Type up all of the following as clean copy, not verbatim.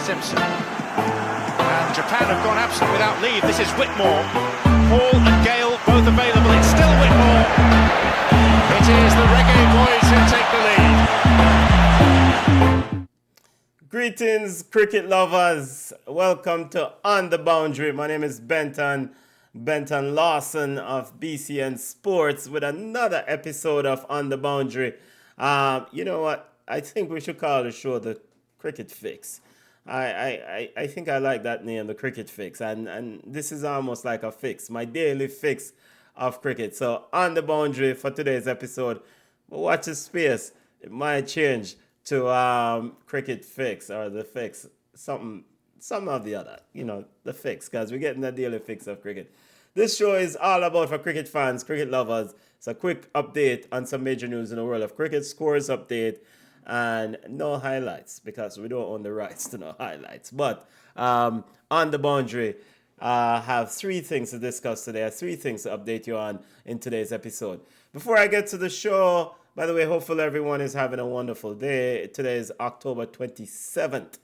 Simpson. And Japan have gone absent without leave. This is Whitmore. Hall and Gale both available. It's still Whitmore. It is the Reggae Boys who take the lead. Greetings, cricket lovers. Welcome to On the Boundary. My name is Benton Lawson of BCN Sports with another episode of On the Boundary. You know what? I think we should call the show the Cricket Fix. I think I like that name, the Cricket Fix. And this is almost like a fix, my daily fix of cricket. So On the Boundary for today's episode. But watch the space. It might change to Cricket Fix or the Fix. Some of the other. You know, the fix. Because we're getting the daily fix of cricket. This show is all about for cricket fans, cricket lovers. It's a quick update on some major news in the world of cricket, scores update, and no highlights because we don't own the rights to no highlights. But On the Boundary, have three things to discuss today, three things to update you on in today's episode. Before I get to the show, by the way, hopefully everyone is having a wonderful day. Today is October 27th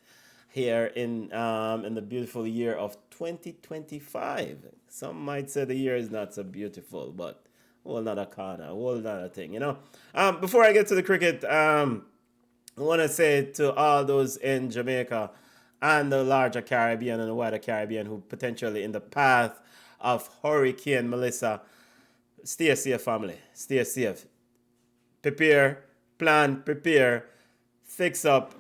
here in the beautiful year of 2025. Some might say the year is not so beautiful, but whole nother corner, whole nother thing, you know. Before I get to the cricket, I want to say to all those in Jamaica and the larger Caribbean and the wider Caribbean who potentially in the path of Hurricane Melissa, stay safe, family. Stay safe. Prepare, plan, prepare, fix up,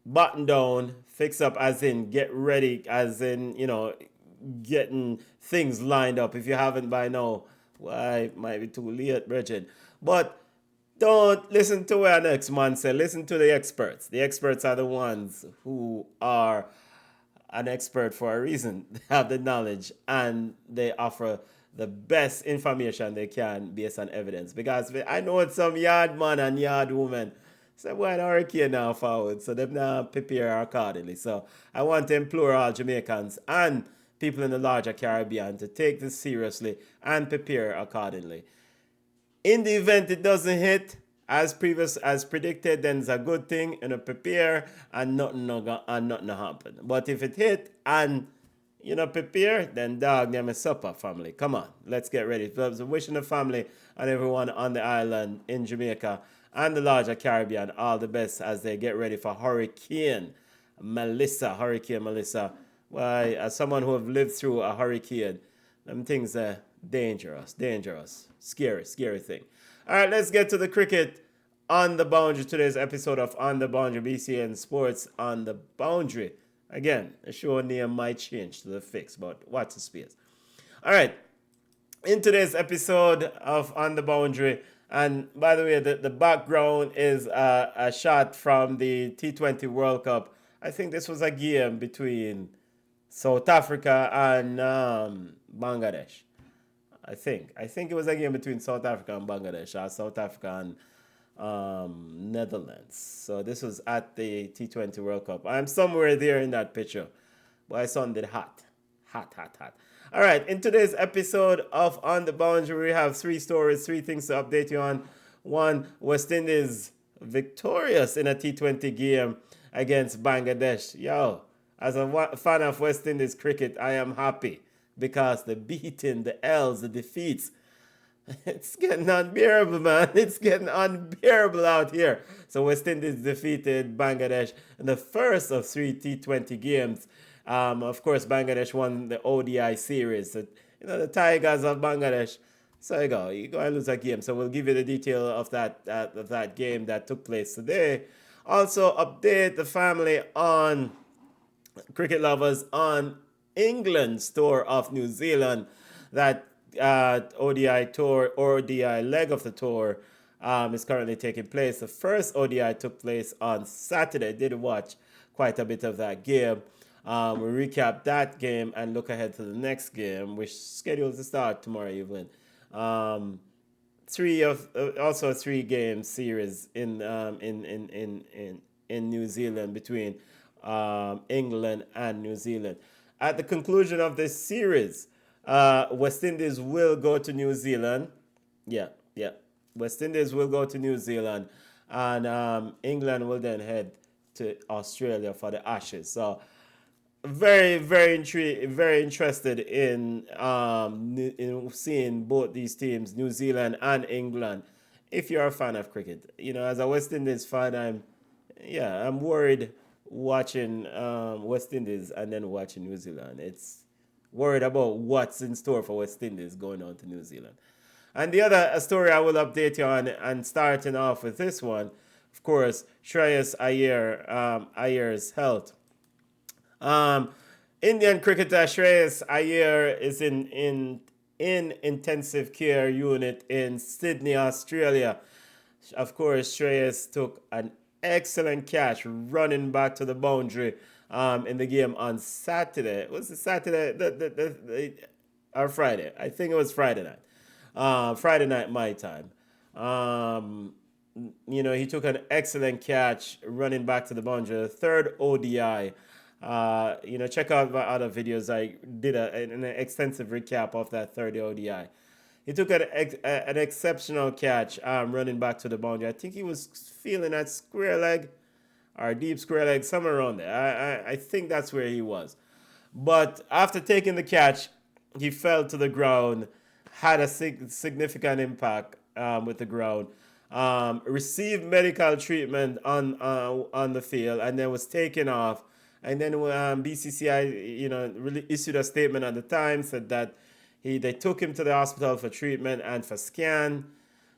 button down, fix up as in get ready, as in, you know, getting things lined up. If you haven't by now, why, it might be too late, Bridget. But don't listen to what next man say. Listen to the experts. The experts are the ones who are an expert for a reason. They have the knowledge and they offer the best information they can based on evidence. Because I know it's some yard man and yard woman say, well, an hurricane now forward, so they've now prepare accordingly. So I want to implore all Jamaicans and people in the larger Caribbean to take this seriously and prepare accordingly. In the event it doesn't hit as predicted, then it's a good thing, and prepare and nothing happen. But if it hit and you know prepare, then dog name is supper, family. Come on, let's get ready. So I'm wishing the family and everyone on the island in Jamaica and the larger Caribbean all the best as they get ready for Hurricane Melissa. Why, as someone who have lived through a hurricane, them things are dangerous, scary thing. All right, let's get to the cricket on the boundary. Today's episode of On the Boundary, BCN Sports on the Boundary. Again, the show name might change to the fix, but watch the space. All right, in today's episode of On the Boundary, and by the way, the background is a shot from the T20 World Cup. I think this was a game between South Africa and Bangladesh. I think it was a game between South Africa and Bangladesh, or South Africa and Netherlands. So this was at the T20 World Cup. I'm somewhere there in that picture. But I sounded hot. All right, in today's episode of On the Boundary, we have three stories, three things to update you on. One, West Indies victorious in a T20 game against Bangladesh. Yo, as a fan of West Indies cricket, I am happy because the beating, the L's, the defeats, it's getting unbearable, man. It's getting unbearable out here. So West Indies defeated Bangladesh in the first of three T20 games. Of course, Bangladesh won the ODI series. So, you know, the Tigers of Bangladesh. So you go and lose a game. So we'll give you the detail of that game that took place today. Also, update the family on cricket lovers on England's tour of New Zealand. That ODI tour, ODI leg of the tour is currently taking place. The first ODI took place on Saturday. Did watch quite a bit of that game. We recap that game and look ahead to the next game, which is scheduled to start tomorrow evening. Also a 3-game series in New Zealand between England and New Zealand. At the conclusion of this series, West Indies will go to New Zealand. West Indies will go to New Zealand, and England will then head to Australia for the Ashes. So very interested in seeing both these teams, New Zealand and England. If you're a fan of cricket, as a West Indies fan, I'm worried watching West Indies and then watching New Zealand. It's worried about what's in store for West Indies going on to New Zealand. And the other story I will update you on, and starting off with this one, of course, Shreyas Iyer, Iyer's health. Um, Indian cricketer Shreyas Iyer is in intensive care unit in Sydney, Australia. Of course, Shreyas took an excellent catch running back to the boundary in the game on Saturday. Was it Saturday? Or Friday? I think it was Friday night. Friday night my time. He took an excellent catch running back to the boundary. The third ODI. Check out my other videos. I did an extensive recap of that third ODI. He took an exceptional catch running back to the boundary. I think he was feeling that square leg or deep square leg, somewhere around there. I think that's where he was. But after taking the catch, he fell to the ground, had a significant impact with the ground, received medical treatment on the field, and then was taken off. And then BCCI, really issued a statement at the time, said that they took him to the hospital for treatment and for scan.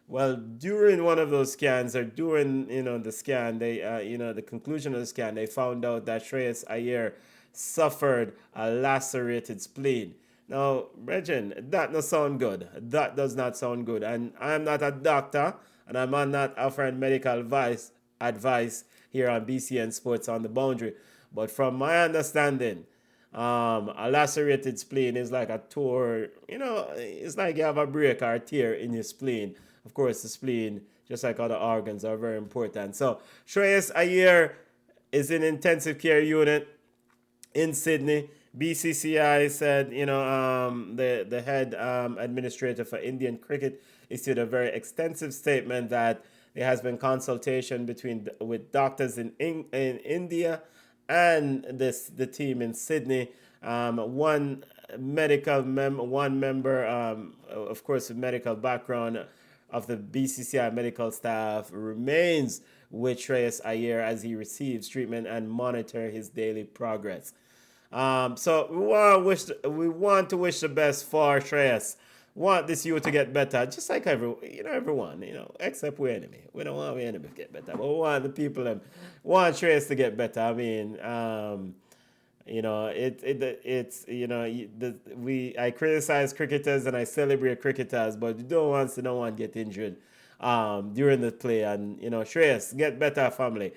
Well, during one of those scans, or during the scan, they the conclusion of the scan, they found out that Shreyas Iyer suffered a lacerated spleen. Now, Regin, that does sound good. That does not sound good. And I'm not a doctor, and I'm not offering medical advice here on BCN Sports on the Boundary. But from my understanding, a lacerated spleen is like a tear. It's like you have a break or a tear in your spleen. Of course, the spleen, just like other organs, are very important. So, Shreyas Iyer is in intensive care unit in Sydney. BCCI said, the head administrator for Indian cricket issued a very extensive statement that there has been consultation with doctors in India and the team in Sydney. One member, of course, with medical background of the BCCI medical staff remains with Shreyas Iyer as he receives treatment and monitor his daily progress. So we want to wish the best for Shreyas. Want this youth to get better, just like everyone, except we enemy. We don't want we enemy to get better, but we want the people them want Shreyas to get better. I mean, I criticize cricketers and I celebrate cricketers, but you don't want no one get injured during the play. And Shreyas, get better, family.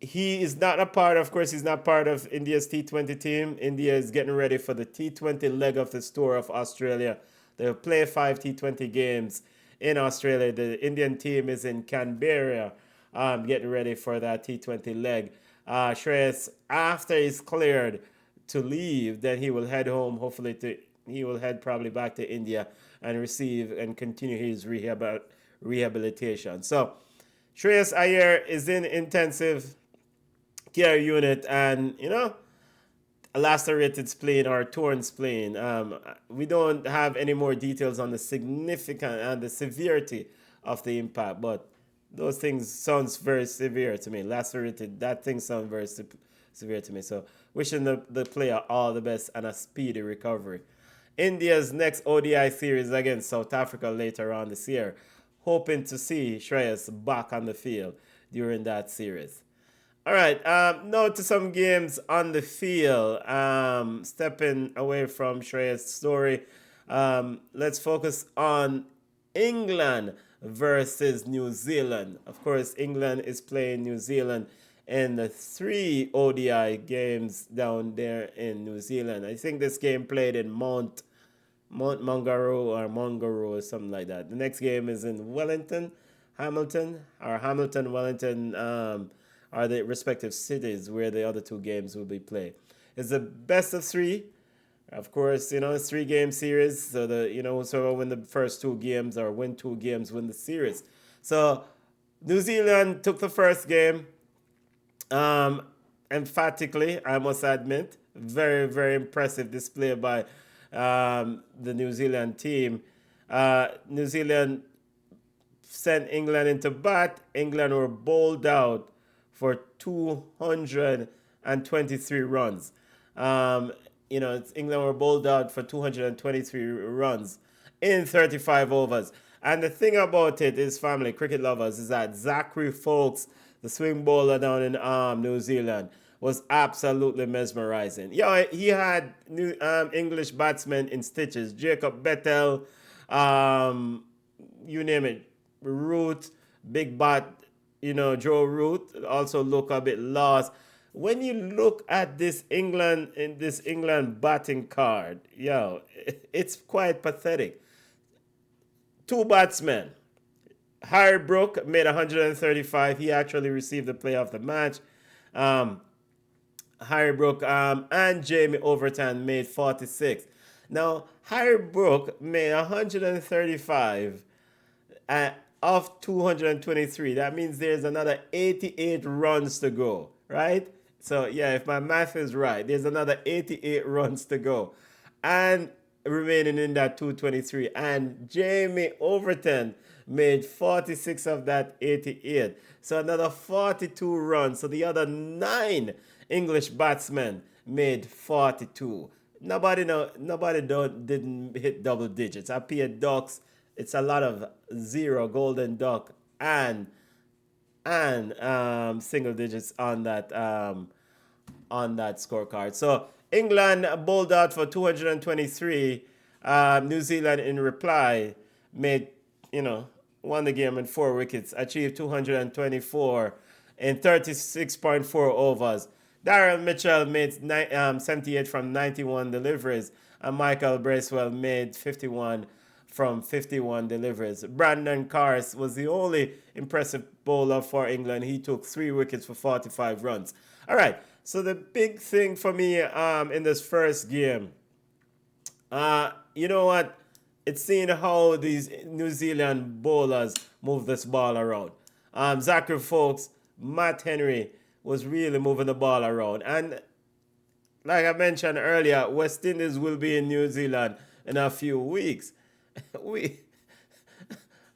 He is not a part, of course, he's not part of India's T20 team. India is getting ready for the T20 leg of the tour of Australia. They'll play 5 T20 games in Australia. The Indian team is in Canberra getting ready for that T20 leg. Shreyas, after he's cleared to leave, then he will head home. He will head probably back to India and receive and continue his rehabilitation. So Shreyas Iyer is in intensive care unit, and a lacerated spleen or torn spleen. We don't have any more details on the significant and the severity of the impact, but those things sounds very severe to me. Lacerated, that thing sounds very severe to me. So wishing the player all the best and a speedy recovery. India's next ODI series against South Africa later on this year. Hoping to see Shreyas back on the field during that series. All right, now to some games on the field. Stepping away from Shreyas' story, let's focus on England versus New Zealand. Of course, England is playing New Zealand in the 3 ODI games down there in New Zealand. I think this game played in Mount Mungaru or something like that. The next game is in Hamilton, Wellington, are the respective cities where the other 2 games will be played. It's a best of 3. Of course, it's 3-game series. So whoever win the first 2 games or win 2 games win the series. So New Zealand took the first game. emphatically, I must admit, very, very impressive display by the New Zealand team. New Zealand sent England into bat. England were bowled out for 223 runs. England were bowled out for 223 runs in 35 overs. And the thing about it is, family, cricket lovers, is that Zakary Foulkes, the swing bowler down in New Zealand, was absolutely mesmerizing. Yeah, he had English batsmen in stitches. Jacob Bettel, you name it, Root, Big Bat, Joe Root also look a bit lost. When you look at this England batting card, it's quite pathetic. Two batsmen. Harry Brook made 135. He actually received the player of the match. Harry Brook and Jamie Overton made 46. Now, Harry Brook made 135 of 223. That means there's another 88 runs to go, right? So, yeah, if my math is right, there's another 88 runs to go. And remaining in that 223. And Jamie Overton made 46 of that 88. So another 42 runs. So the other 9 English batsmen made 42. Nobody didn't hit double digits. I paid ducks. It's a lot of 0 golden duck and single digits on that scorecard. So England bowled out for 223. New Zealand, in reply, made won the game in 4 wickets, achieved 224 in 36.4 overs. Darren Mitchell made 78 from 91 deliveries, and Michael Bracewell made 51 from 51 deliveries. Brandon Carse was the only impressive bowler for England. He took 3 wickets for 45 runs. All right, so the big thing for me in this first game, you know what? It's seeing how these New Zealand bowlers move this ball around. Zakary Foulkes, Matt Henry was really moving the ball around. And like I mentioned earlier, West Indies will be in New Zealand in a few weeks. I'm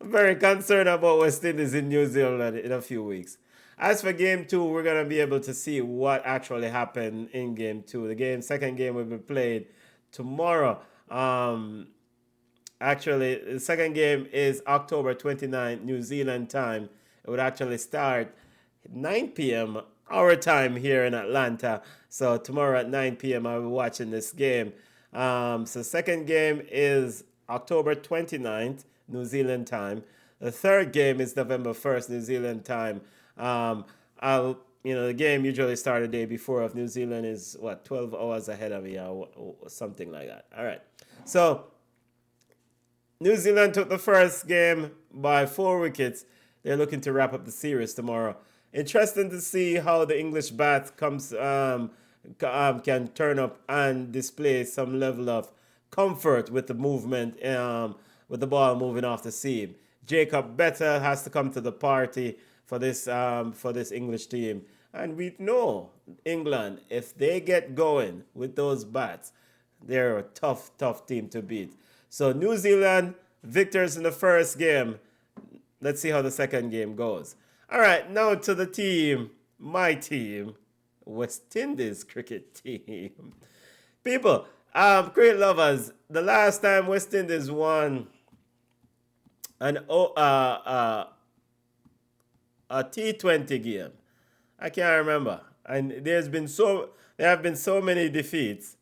very concerned about West Indies in New Zealand in a few weeks. As for game 2, we're going to be able to see what actually happened in game 2. The second game will be played tomorrow. Actually, the second game is October 29th, New Zealand time. It would actually start 9 p.m. our time here in Atlanta. So tomorrow at 9 p.m. I'll be watching this game. So second game is October 29th, New Zealand time. The third game is November 1st, New Zealand time. The game usually starts the day before. Of New Zealand is 12 hours ahead of me or something like that. All right. So New Zealand took the first game by 4 wickets. They're looking to wrap up the series tomorrow. Interesting to see how the English bat can turn up and display some level of comfort with the movement, with the ball moving off the seam. Jacob Bettel has to come to the party for this English team. And we know England, if they get going with those bats, they're a tough team to beat. So New Zealand, victors in the first game. Let's see how the second game goes. All right, now to the team, my team, West Indies cricket team. People, cricket lovers, the last time West Indies won a T20 game, I can't remember. And there have been so many defeats.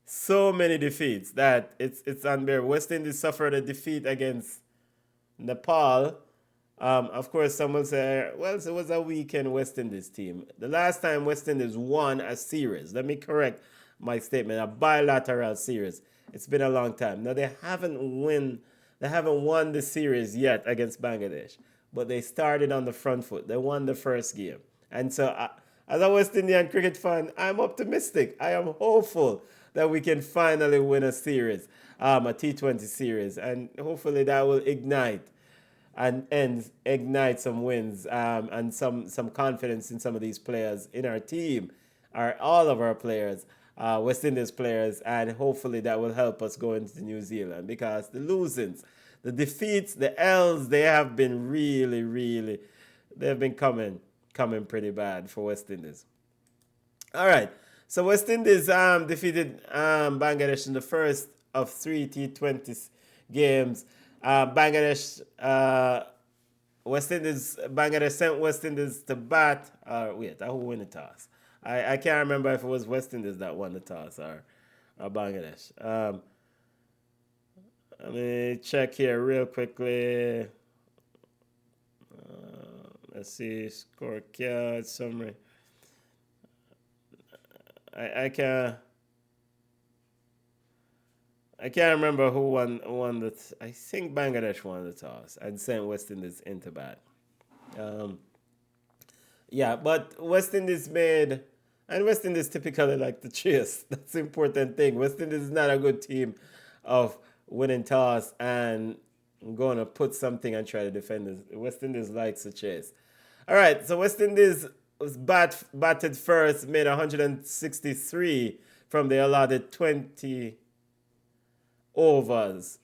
So many defeats that it's unbearable. West Indies suffered a defeat against Nepal. Of course, some will say, well, it was a weekend West Indies team. The last time West Indies won a series, let me correct my statement, a bilateral series. It's been a long time. Now, they haven't won the series yet against Bangladesh, but they started on the front foot. They won the first game. And so, as a West Indian cricket fan, I'm optimistic. I am hopeful that we can finally win a series, a T20 series, and hopefully that will ignite some wins and some confidence in some of these players in our team all of our players, West Indies players, and hopefully that will help us go into New Zealand, because the losings, the defeats, the L's, they have been really, they've been coming pretty bad for West Indies. All right, so West Indies defeated Bangladesh in the first of 3 T20 games. Bangladesh sent West Indies to bat. Who won the toss? I can't remember if it was West Indies that won the toss or Bangladesh. Let me check here real quickly. Let's see, scorecard summary. I can't remember who won the. I think Bangladesh won the toss and sent West Indies into bat. But West Indies made, and West Indies typically like to chase. That's the important thing. West Indies is not a good team of winning toss and going to put something and try to defend it. West Indies likes to chase. All right, so West Indies was batted first, made 163 from the allotted 20 overs.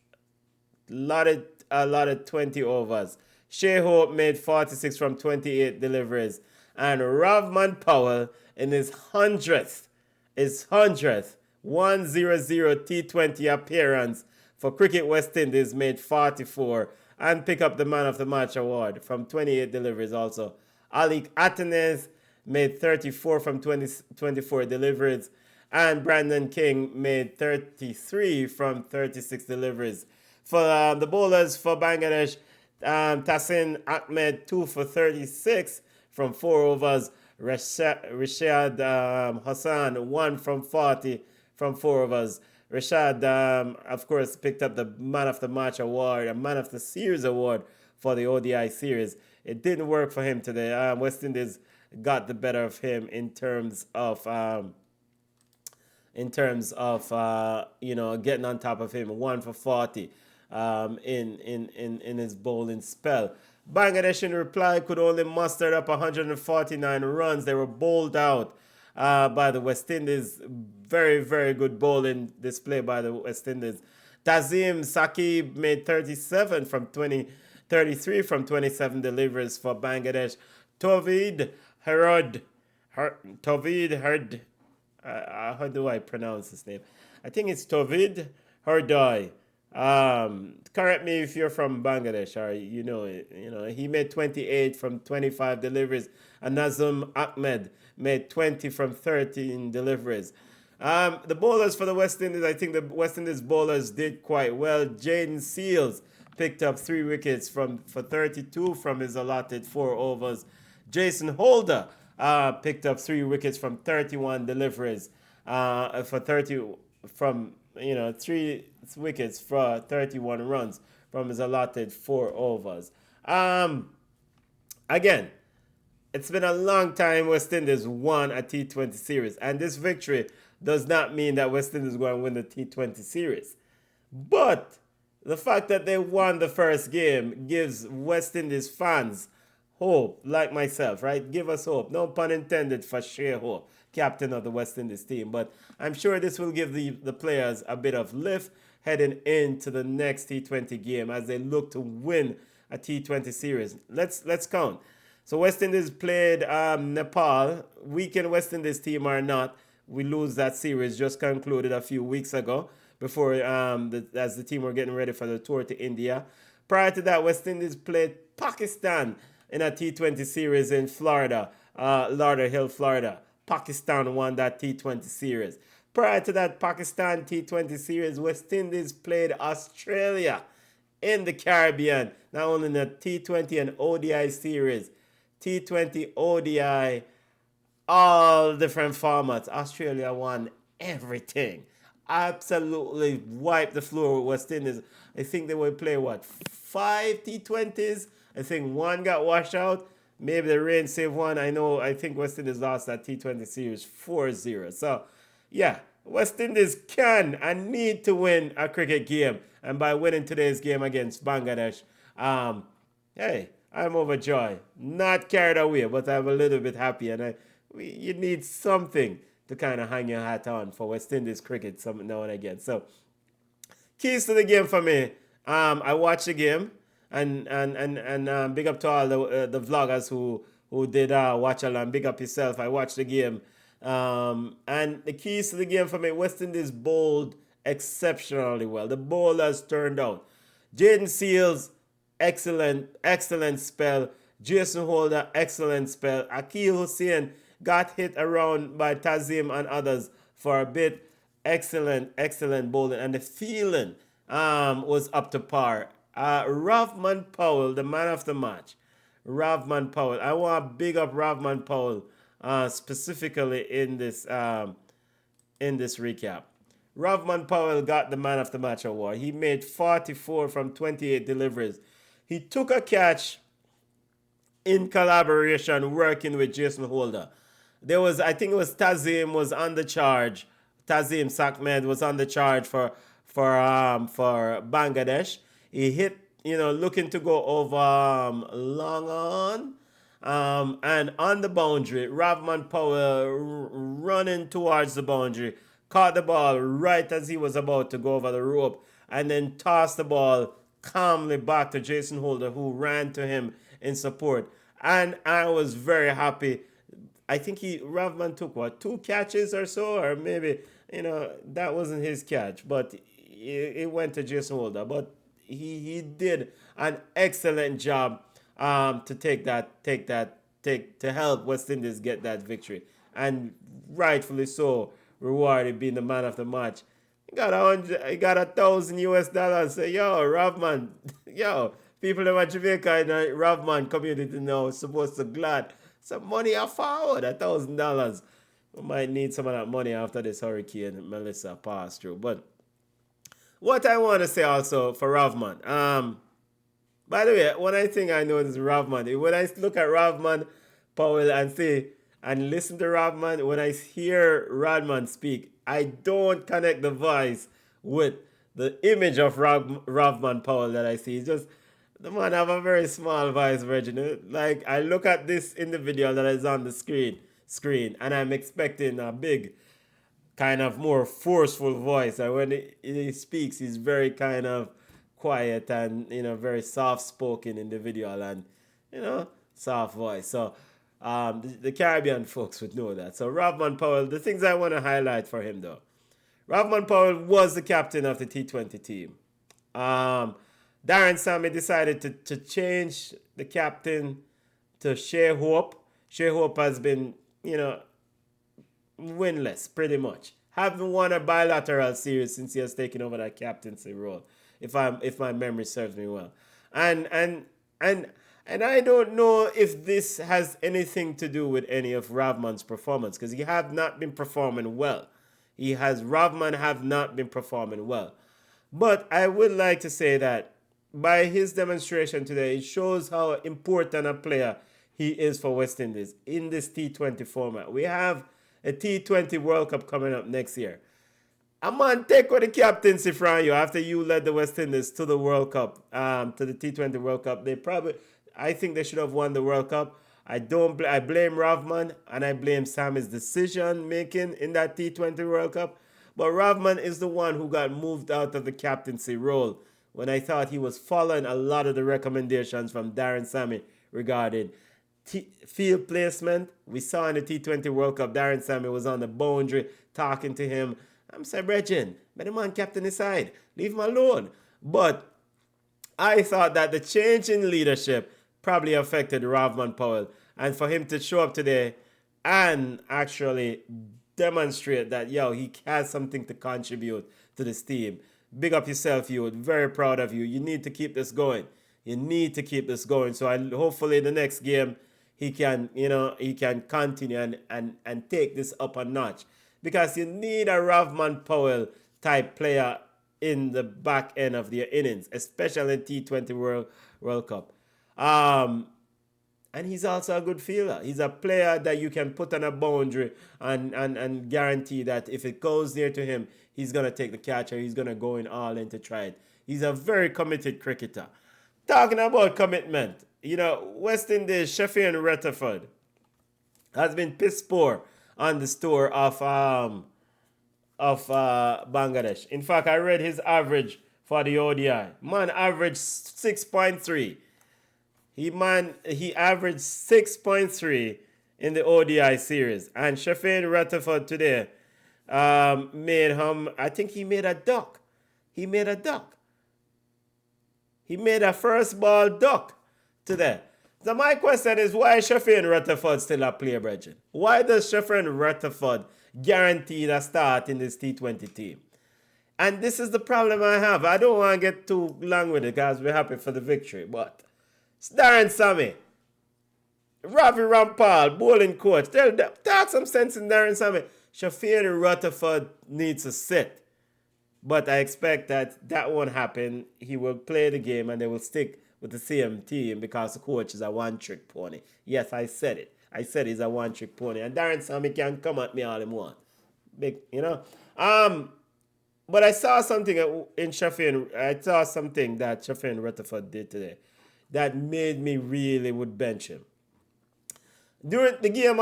Allotted 20 overs. Shai made 46 from 28 deliveries. And Rovman Powell in his 100th 100th 100 T20 appearance for Cricket West Indies made 44 and pick up the Man of the Match award from 28 deliveries also. Ali Atenes made 34 from 24 deliveries, and Brandon King made 33 from 36 deliveries. For the bowlers for Bangladesh, Tassin Ahmed 2 for 36 from 4 overs. Rashad Hassan 1 from 40 from 4 overs. Rashad, of course, picked up the Man of the Match award, a Man of the Series award for the ODI series. It didn't work for him today. West Indies got the better of him in terms of getting on top of him. 1 for 40 in his bowling spell. Bangladesh in reply could only muster up 149 runs. They were bowled out by the West Indies. Very, very good bowling display by the West Indies. Tazim Saqib made 33 from 27 deliveries for Bangladesh. Tovid Herd, how do I pronounce his name? I think it's Tovid Herdoi. Correct me if you're from Bangladesh or you know it. He made 28 from 25 deliveries, and Nazim Ahmed made 20 from 13 deliveries. The bowlers for the West Indies, I think the West Indies bowlers did quite well. Jaden Seals picked up 3 wickets for 32 from his allotted 4 overs. Jason Holder picked up 3 wickets from 31 deliveries for 3 wickets for 31 runs from his allotted 4 overs. Again, it's been a long time West Indies won a T20 series, and this victory does not mean that West Indies is going to win the T20 series. But the fact that they won the first game gives West Indies fans hope, like myself, right? Give us hope. No pun intended for Shai, captain of the West Indies team. But I'm sure this will give the players a bit of lift heading into the next T20 game as they look to win a T20 series. Let's count. So West Indies played Nepal. Weakened West Indies team or not, we lose that series just concluded a few weeks ago before as the team were getting ready for the tour to India. Prior to that, West Indies played Pakistan in a T20 series in Florida, Lauderhill, Florida. Pakistan won that T20 series. Prior to that Pakistan T20 series, West Indies played Australia in the Caribbean, not only in the T20 and ODI series. T20, ODI, all different formats. Australia won everything. Absolutely wiped the floor with West Indies. I think they would play, 5 T20s? I think 1 got washed out. Maybe the rain saved 1. I think West Indies lost that T20 series 4-0. So, yeah, West Indies can and need to win a cricket game. And by winning today's game against Bangladesh, hey, I'm overjoyed. Not carried away, but I'm a little bit happy. And you need something to kind of hang your hat on for West Indies cricket some now and again. So keys to the game for me. I watched the game and big up to all the vloggers who did watch along. Big up yourself. I watched the game. And the keys to the game for me, West Indies bowled exceptionally well. The bowlers turned out. Jaden Seals, excellent spell. Jason Holder, excellent spell. Akil Hussain got hit around by Tazim and others for a bit. Excellent bowling. And the feeling was up to par. Rovman Powell, the man of the match. Rovman Powell. I want to big up Rovman Powell specifically in this recap. Rovman Powell got the man of the match award. He made 44 from 28 deliveries. He took a catch in collaboration working with Jason Holder. I think it was Tazim was on the charge. Tazim Sakmed was on the charge for Bangladesh. He hit, looking to go over long on. And on the boundary, Rovman Powell running towards the boundary, caught the ball right as he was about to go over the rope, and then tossed the ball calmly back to Jason Holder, who ran to him in support. And I was very happy. I think Rovman took 2 catches or so, or maybe, that wasn't his catch, but it went to Jason Holder. But he did an excellent job to help West Indies get that victory, and rightfully so, rewarded being the man of the match. He got $1,000 US. Say, yo, Rovman, people in Jamaica in the Rovman community now supposed to glad some money are forward, $1,000. We might need some of that money after this hurricane Melissa passed through. But what I want to say also for Rovman, by the way, one I think I know is Rovman. When I look at Rovman Powell and listen to Rovman, when I hear Rodman speak, I don't connect the voice with the image of Rovman Powell that I see. It's just, the man have a very small voice, Virgin. Like, I look at this individual that is on the screen, and I'm expecting a big, kind of more forceful voice. And when he speaks, he's very kind of quiet and, very soft-spoken individual and, soft voice. So the Caribbean folks would know that. So Rovman Powell, the things I want to highlight for him, though. Rovman Powell was the captain of the T20 team. Darren Sammy decided to change the captain to Shai Hope. Shai Hope has been, winless, pretty much. Haven't won a bilateral series since he has taken over that captaincy role, if my memory serves me well. And I don't know if this has anything to do with any of Rovman's performance, because he have not been performing well. Rovman have not been performing well. But I would like to say that by his demonstration today, it shows how important a player he is for West Indies in this T20 format. We have a T20 World Cup coming up next year. A man take with the captaincy from you after you led the West Indies to the World Cup, to the T20 World Cup. I think they should have won the World Cup. I blame Rovman and I blame Sammy's decision making in that T20 World Cup. But Rovman is the one who got moved out of the captaincy role when I thought he was following a lot of the recommendations from Darren Sammy regarding field placement. We saw in the T20 World Cup, Darren Sammy was on the boundary talking to him. I'm saying, Brethren, let the man captain his side. Leave him alone. But I thought that the change in leadership probably affected Rovman Powell. And for him to show up today and actually demonstrate that, he has something to contribute to this team. Big up yourself, you. Very proud of you. You need to keep this going. So hopefully the next game he can continue and take this up a notch. Because you need a Rovman Powell type player in the back end of their innings, especially in T20 World Cup. And he's also a good fielder. He's a player that you can put on a boundary and guarantee that if it goes near to him, he's going to take the catch or he's going to go in all in to try it. He's a very committed cricketer. Talking about commitment, West Indies, Sheffield and Rutherford. has been piss poor on the store of Bangladesh. In fact, I read his average for the ODI. Man averaged 6.3. He averaged 6.3 in the ODI series. And Shafin Rutherford today made him, I think he made a duck. He made a duck. He made a first ball duck today. So my question is, why is Shafin Rutherford still a player, Bridget? Why does Shafin Rutherford guarantee a start in this T20 team? And this is the problem I have. I don't want to get too long with it because we're happy for the victory. But it's Darren Sammy, Ravi Rampal, bowling coach. Talk some sense in Darren Sammy. Shafin Rutherford needs to sit. But I expect that won't happen. He will play the game and they will stick with the same team because the coach is a one-trick pony. Yes, I said it. I said he's a one-trick pony. And Darren Sammy can come at me all he wants. Big, you know. But I saw something in Shafin. I saw something that Shafin Rutherford did today that made me really would bench him. During the game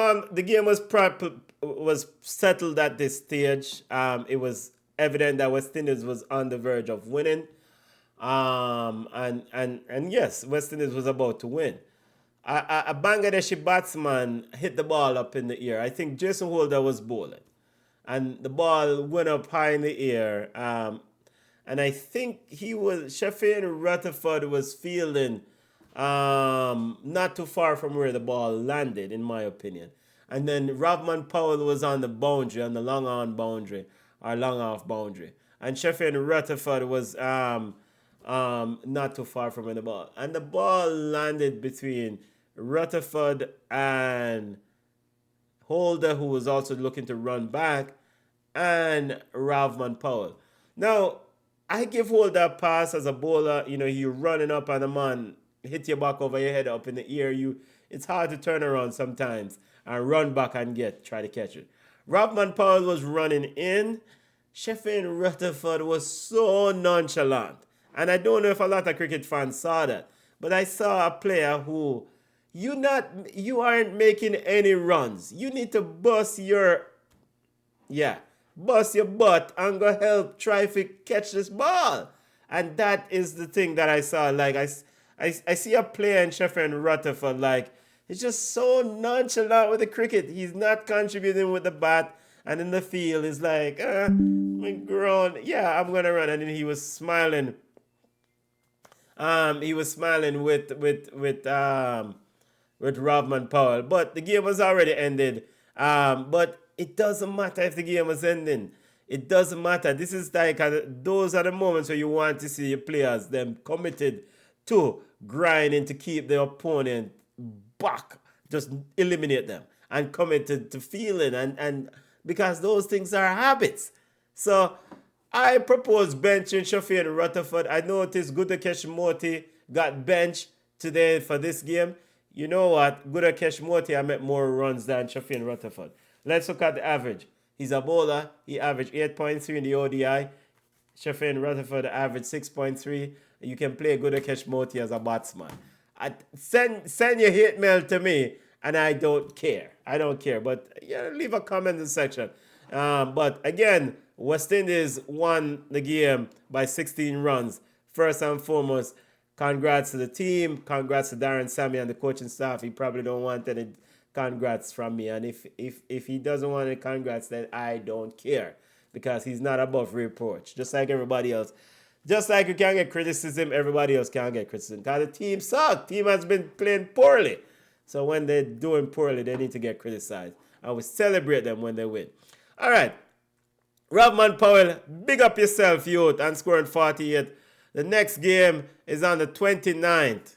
was settled at this stage. It was evident that West Indies was on the verge of winning. And yes, West Indies was about to win. A Bangladeshi batsman hit the ball up in the air. I think Jason Holder was bowling. And the ball went up high in the air. And I think Shafin Rutherford was fielding not too far from where the ball landed, in my opinion. And then Rovman Powell was on the boundary, on the long on boundary, or long off boundary. And Shafin Rutherford was not too far from the ball. And the ball landed between Rutherford and Holder, who was also looking to run back, and Rovman Powell. Now, I give Holder a pass as a bowler. You know, you're running up and a man hit your back over your head up in the air. It's hard to turn around sometimes and run back and try to catch it. Rovman Powell was running in. Shafin Rutherford was so nonchalant. And I don't know if a lot of cricket fans saw that. But I saw a player who, you aren't making any runs. You need to bust your butt and go help try to catch this ball. And that is the thing that I saw. Like, I see a player in Shafin Rutherford, like, he's just so nonchalant with the cricket. He's not contributing with the bat. And in the field, he's like, I'm grown. Yeah, I'm going to run. And then he was smiling. He was smiling with Rovman Powell. But the game was already ended. But it doesn't matter if the game was ending. It doesn't matter. This is like, those are the moments where you want to see your players, them committed to grinding to keep the opponent back. Just eliminate them. And committed to feeling. And because those things are habits. So I propose benching Shafin Rutherford. I noticed Gudakesh Moti got benched today for this game. You know what? Gudakesh Moti, I met more runs than Shafin Rutherford. Let's look at the average. He's a bowler. He averaged 8.3 in the ODI. Shafin Rutherford averaged 6.3. You can play Gudakesh Moti as a batsman. Send your hate mail to me, and I don't care. I don't care. But yeah, leave a comment in the section. But again, West Indies won the game by 16 runs. First and foremost, congrats to the team. Congrats to Darren Sammy and the coaching staff. He probably don't want any congrats from me. And if he doesn't want any congrats, then I don't care. Because he's not above reproach. Just like everybody else. Just like you can get criticism, everybody else can get criticism. Because the team sucked. Team has been playing poorly. So when they're doing poorly, they need to get criticized. And we celebrate them when they win. All right. Rovman Powell, big up yourself, youth, and scoring 48. The next game is on the 29th.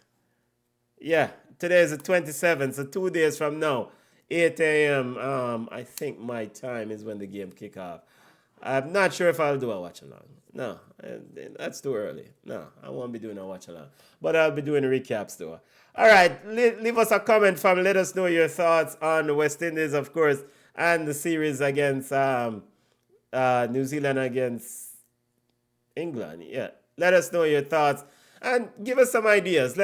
Yeah, today is the 27th, so 2 days from now, 8 a.m. I think my time is when the game kick off. I'm not sure if I'll do a watch-along. No, that's too early. No, I won't be doing a watch-along. But I'll be doing recaps, though. All right, leave us a comment, fam. Let us know your thoughts on the West Indies, of course, and the series against New Zealand against England. Yeah, let us know your thoughts and give us some ideas.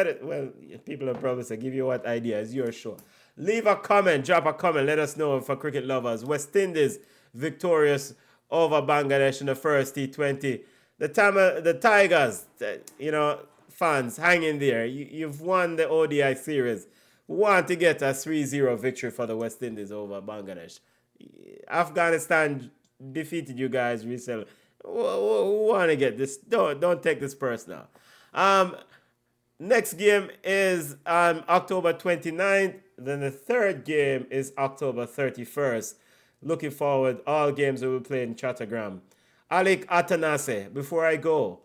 People will probably say, give you what idea is your show. Leave a comment, drop a comment, let us know for cricket lovers. West Indies victorious over Bangladesh in the first T20. The Tigers, fans, hang in there. You've won the ODI series. Want to get a 3-0 victory for the West Indies over Bangladesh. Afghanistan defeated you guys recently. We want to get this. Don't take this personal. Next game is on October 29th. Then the third game is October 31st. Looking forward. All games will be played in Chattogram. Alec Atanase, before I go,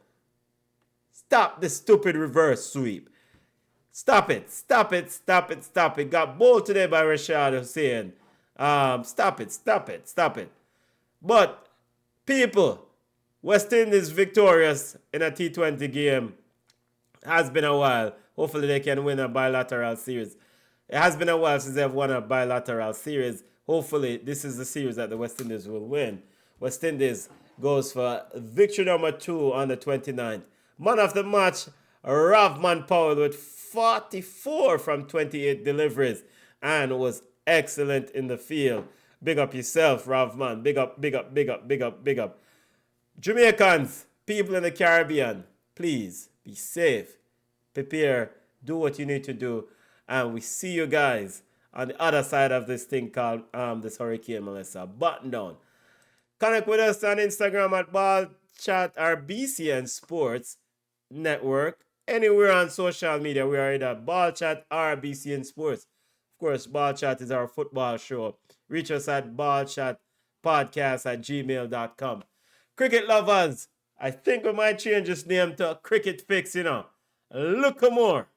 stop the stupid reverse sweep. Stop it. Got bowled today by Rashad Hussain. Stop it. But, people, West Indies victorious in a T20 game. Has been a while. Hopefully they can win a bilateral series. It has been a while since they've won a bilateral series. Hopefully this is the series that the West Indies will win. West Indies goes for victory number 2 on the 29th. Man of the match, Rovman Powell with 44 from 28 deliveries and was excellent in the field. Big up yourself, Rovman. Big up. Jamaicans, people in the Caribbean, please be safe, prepare, do what you need to do, and we see you guys on the other side of this thing called this Hurricane Melissa. Button down. Connect with us on Instagram at Ball Chat or BCN Sports Network. Anywhere on social media, we are either Ball Chat or BCN Sports. Of course, Ball Chat is our football show. Reach us at ballchatpodcast@gmail.com. Cricket lovers, I think we might change this name to Cricket Fix, Look more.